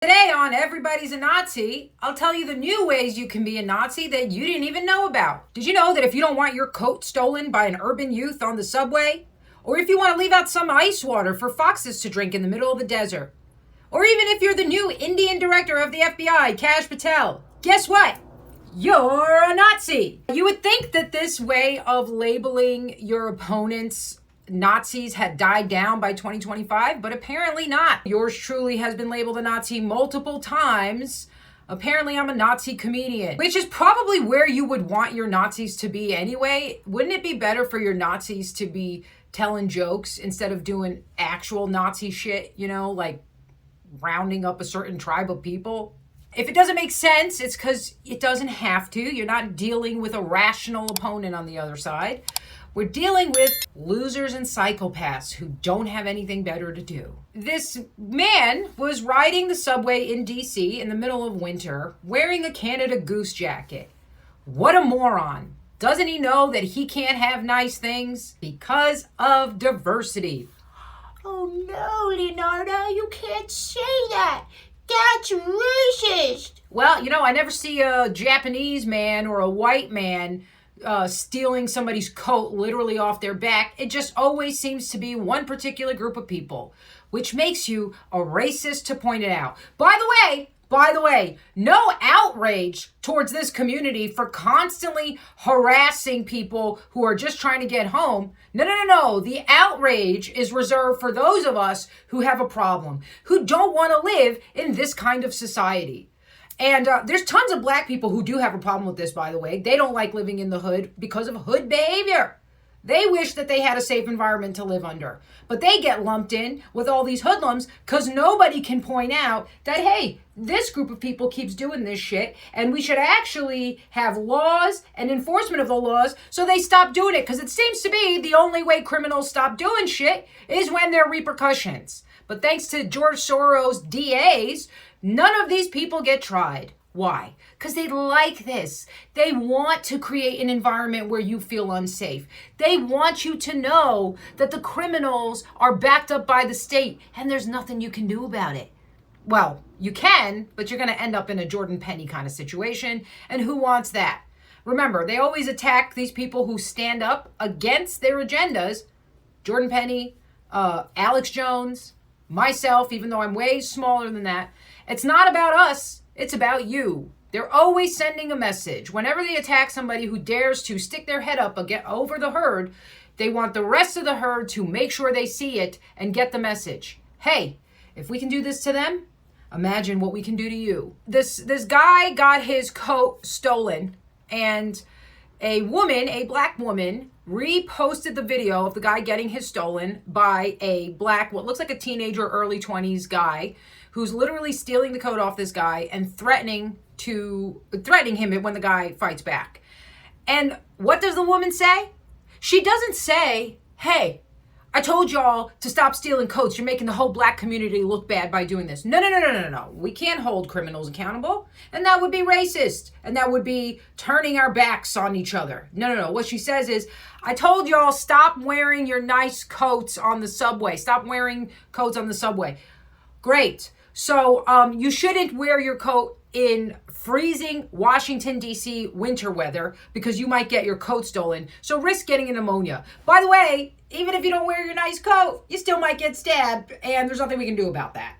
Today on Everybody's a Nazi, I'll tell you the new ways you can be a Nazi that you didn't even know about. Did you know that if you don't want your coat stolen by an urban youth on the subway, or if you want to leave out some ice water for foxes to drink in the middle of the desert, or even if you're the new Indian director of the FBI, Kash Patel, guess what? You're a Nazi. You would think that this way of labeling your opponents Nazis had died down by 2025, but apparently not. Yours truly has been labeled a Nazi multiple times. Apparently I'm a Nazi comedian, which is probably where you would want your Nazis to be anyway. Wouldn't it be better for your Nazis to be telling jokes instead of doing actual Nazi shit, like rounding up a certain tribe of people? If it doesn't make sense, it's because it doesn't have to. You're not dealing with a rational opponent on the other side. We're dealing with losers and psychopaths who don't have anything better to do. This man was riding the subway in DC in the middle of winter wearing a Canada Goose jacket. What a moron. Doesn't he know that he can't have nice things? Because of diversity. Oh no, Leonardo, you can't say that. That's racist. Well, I never see a Japanese man or a white man stealing somebody's coat literally off their back. It just always seems to be one particular group of people, which makes you a racist to point it out. By the way, no outrage towards this community for constantly harassing people who are just trying to get home. No. The outrage is reserved for those of us who have a problem, who don't want to live in this kind of society. And there's tons of black people who do have a problem with this, by the way. They don't like living in the hood because of hood behavior. They wish that they had a safe environment to live under. But they get lumped in with all these hoodlums because nobody can point out that, hey, this group of people keeps doing this shit and we should actually have laws and enforcement of the laws so they stop doing it. Because it seems to be the only way criminals stop doing shit is when there are repercussions. But thanks to George Soros' DAs, none of these people get tried. Why? Because they like this. They want to create an environment where you feel unsafe. They want you to know that the criminals are backed up by the state and there's nothing you can do about it. Well, you can, but you're going to end up in a Jordan Penny kind of situation. And who wants that? Remember, they always attack these people who stand up against their agendas. Jordan Penny, Alex Jones, myself, even though I'm way smaller than that. It's not about us. It's about you. They're always sending a message. Whenever they attack somebody who dares to stick their head up over the herd, they want the rest of the herd to make sure they see it and get the message. Hey, if we can do this to them, imagine what we can do to you. This guy got his coat stolen, and a black woman, reposted the video of the guy getting his stolen by a black, what looks like a teenager, early 20s guy, who's literally stealing the coat off this guy and threatening him when the guy fights back. And what does the woman say? She doesn't say, hey, I told y'all to stop stealing coats. You're making the whole black community look bad by doing this. No. We can't hold criminals accountable. And that would be racist. And that would be turning our backs on each other. No. What she says is, I told y'all stop wearing your nice coats on the subway. Stop wearing coats on the subway. Great. So you shouldn't wear your coat in freezing Washington, D.C. winter weather because you might get your coat stolen. So risk getting a pneumonia. By the way, even if you don't wear your nice coat, you still might get stabbed, and there's nothing we can do about that.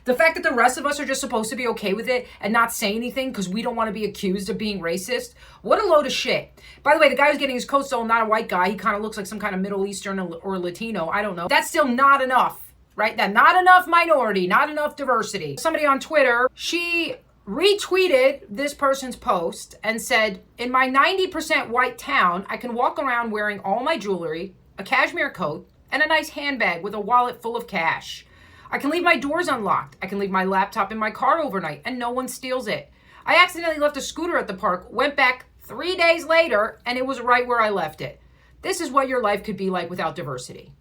The fact that the rest of us are just supposed to be okay with it and not say anything because we don't want to be accused of being racist, what a load of shit. By the way, the guy who's getting his coat stolen, not a white guy. He kind of looks like some kind of Middle Eastern or Latino. I don't know. That's still not enough. Right? That not enough minority, not enough diversity. Somebody on Twitter, she retweeted this person's post and said, in my 90% white town, I can walk around wearing all my jewelry, a cashmere coat, and a nice handbag with a wallet full of cash. I can leave my doors unlocked. I can leave my laptop in my car overnight and no one steals it. I accidentally left a scooter at the park, went back 3 days later, and it was right where I left it. This is what your life could be like without diversity.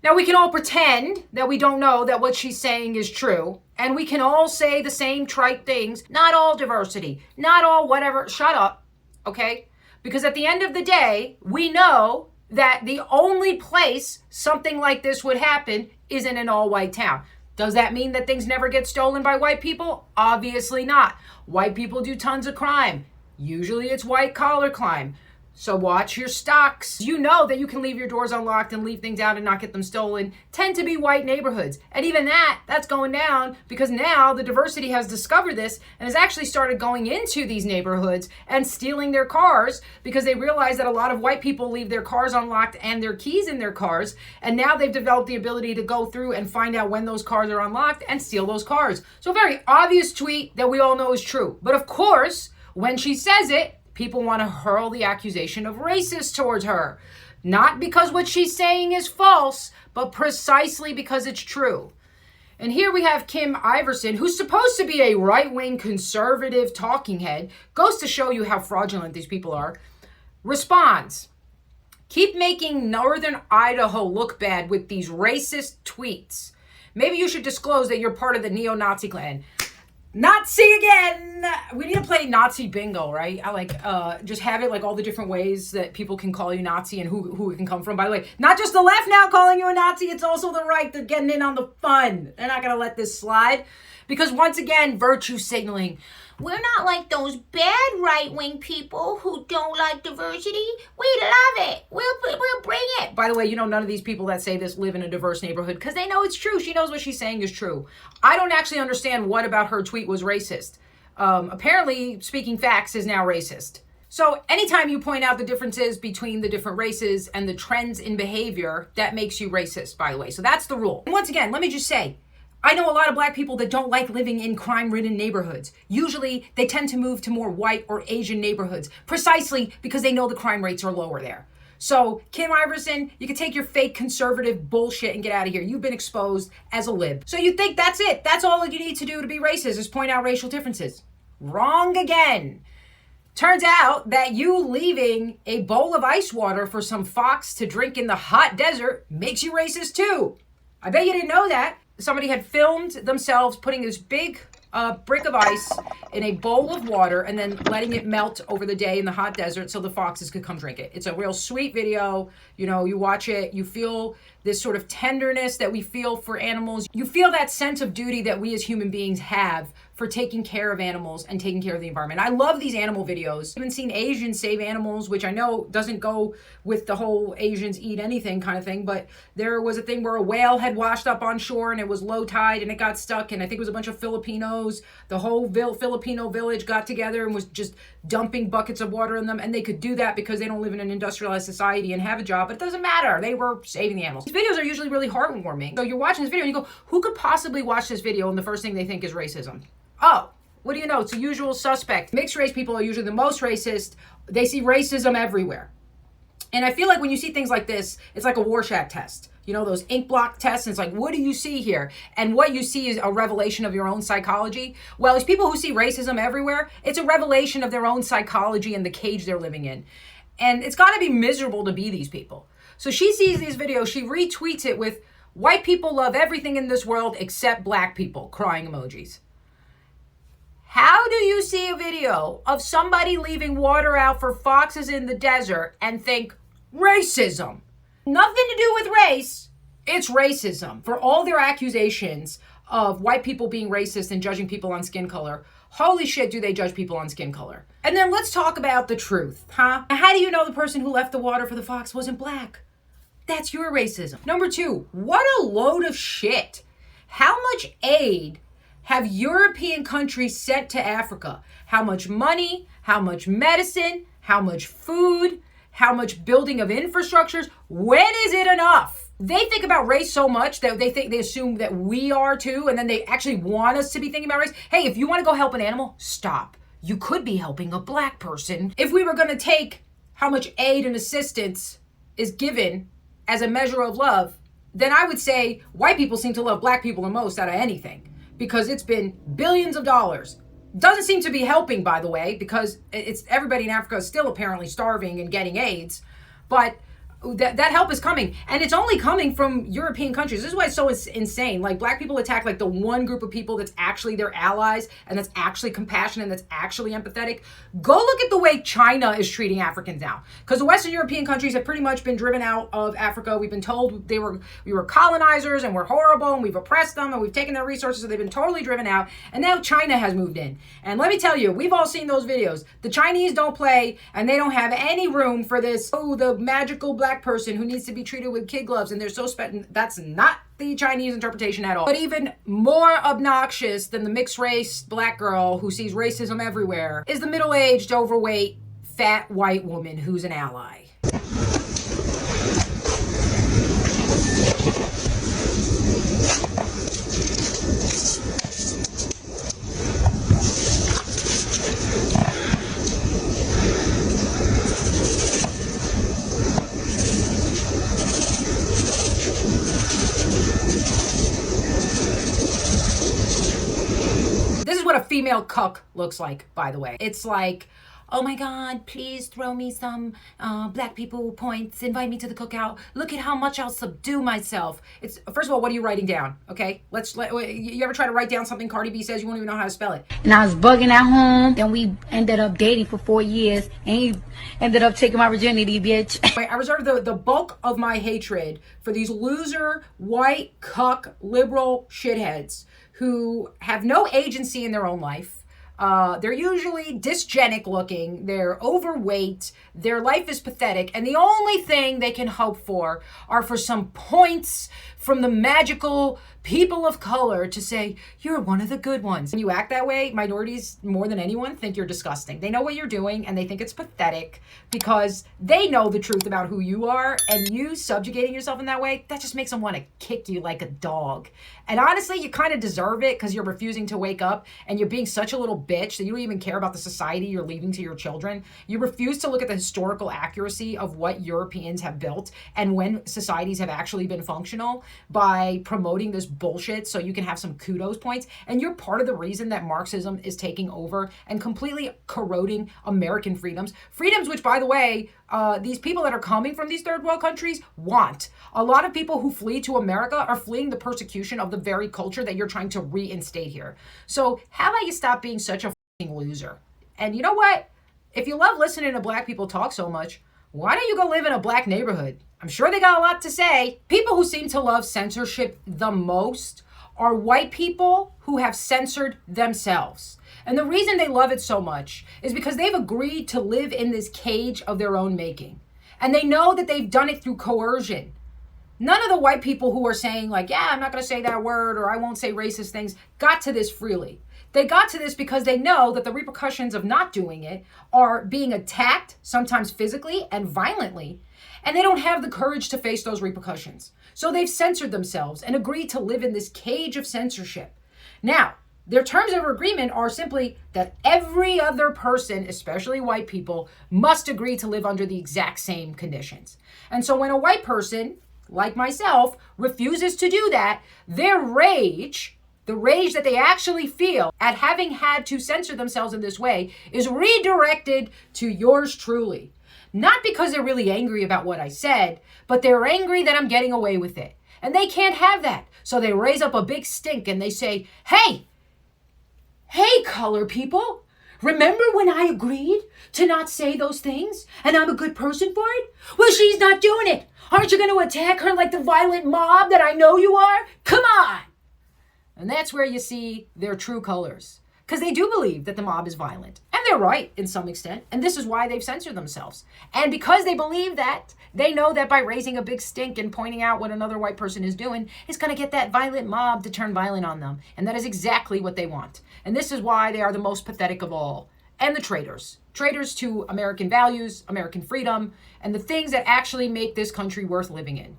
Now, we can all pretend that we don't know that what she's saying is true, and we can all say the same trite things. Not all diversity, not all whatever. Shut up, okay? Because at the end of the day, we know that the only place something like this would happen is in an all-white town. Does that mean that things never get stolen by white people? Obviously not. White people do tons of crime. Usually it's white collar crime. So watch your stocks. You know that you can leave your doors unlocked and leave things out and not get them stolen. Tend to be white neighborhoods. And even that's going down because now the diversity has discovered this and has actually started going into these neighborhoods and stealing their cars because they realize that a lot of white people leave their cars unlocked and their keys in their cars. And now they've developed the ability to go through and find out when those cars are unlocked and steal those cars. So a very obvious tweet that we all know is true. But of course, when she says it, people want to hurl the accusation of racist towards her. Not because what she's saying is false, but precisely because it's true. And here we have Kim Iverson, who's supposed to be a right-wing conservative talking head, goes to show you how fraudulent these people are, responds, "Keep making Northern Idaho look bad with these racist tweets. Maybe you should disclose that you're part of the neo-Nazi clan." Nazi again. We need to play Nazi bingo, right? I like just have it like all the different ways that people can call you Nazi and who it can come from. By the way, not just the left now calling you a Nazi, it's also the right. They're getting in on the fun. They're not going to let this slide because once again, virtue signaling. We're not like those bad right-wing people who don't like diversity. We love it. We'll bring it. By the way, you know, none of these people that say this live in a diverse neighborhood because they know it's true. She knows what she's saying is true. I don't actually understand what about her tweet was racist. Apparently, speaking facts is now racist. So anytime you point out the differences between the different races and the trends in behavior, that makes you racist, by the way. So that's the rule. And once again, let me just say, I know a lot of black people that don't like living in crime-ridden neighborhoods. Usually, they tend to move to more white or Asian neighborhoods, precisely because they know the crime rates are lower there. So, Kim Iverson, you can take your fake conservative bullshit and get out of here. You've been exposed as a lib. So you think that's it? That's all you need to do to be racist is point out racial differences. Wrong again. Turns out that you leaving a bowl of ice water for some fox to drink in the hot desert makes you racist too. I bet you didn't know that. Somebody had filmed themselves putting this big brick of ice in a bowl of water and then letting it melt over the day in the hot desert so the foxes could come drink it. It's a real sweet video. You know, you watch it, you feel this sort of tenderness that we feel for animals. You feel that sense of duty that we as human beings have for taking care of animals and taking care of the environment. I love these animal videos. I haven't seen Asians save animals, which I know doesn't go with the whole Asians eat anything kind of thing, but there was a thing where a whale had washed up on shore and it was low tide and it got stuck, and I think it was a bunch of Filipinos. The whole Filipino village got together and was just dumping buckets of water in them, and they could do that because they don't live in an industrialized society and have a job, but it doesn't matter. They were saving the animals. These videos are usually really heartwarming. So you're watching this video and you go, who could possibly watch this video and the first thing they think is racism? Oh, what do you know? It's a usual suspect. Mixed race people are usually the most racist. They see racism everywhere. And I feel like when you see things like this, it's like a Rorschach test. You know, those ink block tests, and it's like, what do you see here? And what you see is a revelation of your own psychology. Well, these people who see racism everywhere, it's a revelation of their own psychology and the cage they're living in. And it's got to be miserable to be these people. So she sees these videos, she retweets it with, white people love everything in this world except black people, crying emojis. How do you see a video of somebody leaving water out for foxes in the desert and think racism? Nothing to do with race. It's racism. For all their accusations of white people being racist and judging people on skin color, holy shit, do they judge people on skin color. And then let's talk about the truth, huh? How do you know the person who left the water for the fox wasn't black? That's your racism. Number two, what a load of shit. How much aid have European countries sent to Africa? How much money, how much medicine, how much food, how much building of infrastructures? When is it enough? They think about race so much that they assume that we are too, and then they actually want us to be thinking about race. Hey, if you want to go help an animal, stop. You could be helping a black person. If we were going to take how much aid and assistance is given as a measure of love, then I would say white people seem to love black people the most out of anything, because it's been billions of dollars. Doesn't seem to be helping, by the way, because it's everybody in Africa is still apparently starving and getting AIDS. But that help is coming, and it's only coming from European countries. This is why it's so insane. Like, black people attack like the one group of people that's actually their allies and that's actually compassionate and that's actually empathetic. Go look at the way China is treating Africans now, because the Western European countries have pretty much been driven out of Africa. We've been told we were colonizers and we're horrible and we've oppressed them and we've taken their resources, so they've been totally driven out. And now China has moved in, and let me tell you, we've all seen those videos. The Chinese don't play, and they don't have any room for this, oh, the magical black person who needs to be treated with kid gloves, and they're so that's not the Chinese interpretation at all. But even more obnoxious than the mixed race black girl who sees racism everywhere is the middle-aged, overweight, fat white woman who's an ally. This is what a female cuck looks like, by the way. It's like, oh my God, please throw me some black people points, invite me to the cookout. Look at how much I'll subdue myself. It's, first of all, what are you writing down? Okay, you ever try to write down something Cardi B says, you won't even know how to spell it. And I was bugging at home. Then we ended up dating for 4 years, and he ended up taking my virginity, bitch. I reserve the bulk of my hatred for these loser, white, cuck, liberal shitheads who have no agency in their own life. They're usually dysgenic looking, they're overweight, their life is pathetic, and the only thing they can hope for are for some points from the magical people of color to say, you're one of the good ones. When you act that way, minorities, more than anyone, think you're disgusting. They know what you're doing, and they think it's pathetic because they know the truth about who you are, and you subjugating yourself in that way, that just makes them want to kick you like a dog. And honestly, you kind of deserve it because you're refusing to wake up, and you're being such a little bitch that you don't even care about the society you're leaving to your children. You refuse to look at the historical accuracy of what Europeans have built and when societies have actually been functional by promoting this bullshit so you can have some kudos points. And you're part of the reason that Marxism is taking over and completely corroding American freedoms. Freedoms which, by the way, these people that are coming from these third world countries want. A lot of people who flee to America are fleeing the persecution of the very culture that you're trying to reinstate here. So how about you stop being such a fucking loser? And you know what? If you love listening to black people talk so much, why don't you go live in a black neighborhood? I'm sure they got a lot to say. People who seem to love censorship the most are white people who have censored themselves. And the reason they love it so much is because they've agreed to live in this cage of their own making. And they know that they've done it through coercion. None of the white people who are saying like, yeah, I'm not going to say that word or I won't say racist things got to this freely. They got to this because they know that the repercussions of not doing it are being attacked, sometimes physically and violently, and they don't have the courage to face those repercussions. So they've censored themselves and agreed to live in this cage of censorship. Now, their terms of agreement are simply that every other person, especially white people, must agree to live under the exact same conditions. And so when a white person, like myself, refuses to do that, their rage, the rage that they actually feel at having had to censor themselves in this way, is redirected to yours truly. Not because they're really angry about what I said, but they're angry that I'm getting away with it. And they can't have that. So they raise up a big stink and they say, hey, color people, remember when I agreed to not say those things and I'm a good person for it? Well, she's not doing it. Aren't you going to attack her like the violent mob that I know you are? Come on. And that's where you see their true colors. Because they do believe that the mob is violent. And they're right in some extent. And this is why they've censored themselves. And because they believe that, they know that by raising a big stink and pointing out what another white person is doing, it's going to get that violent mob to turn violent on them. And that is exactly what they want. And this is why they are the most pathetic of all. And the traitors. Traitors to American values, American freedom, and the things that actually make this country worth living in.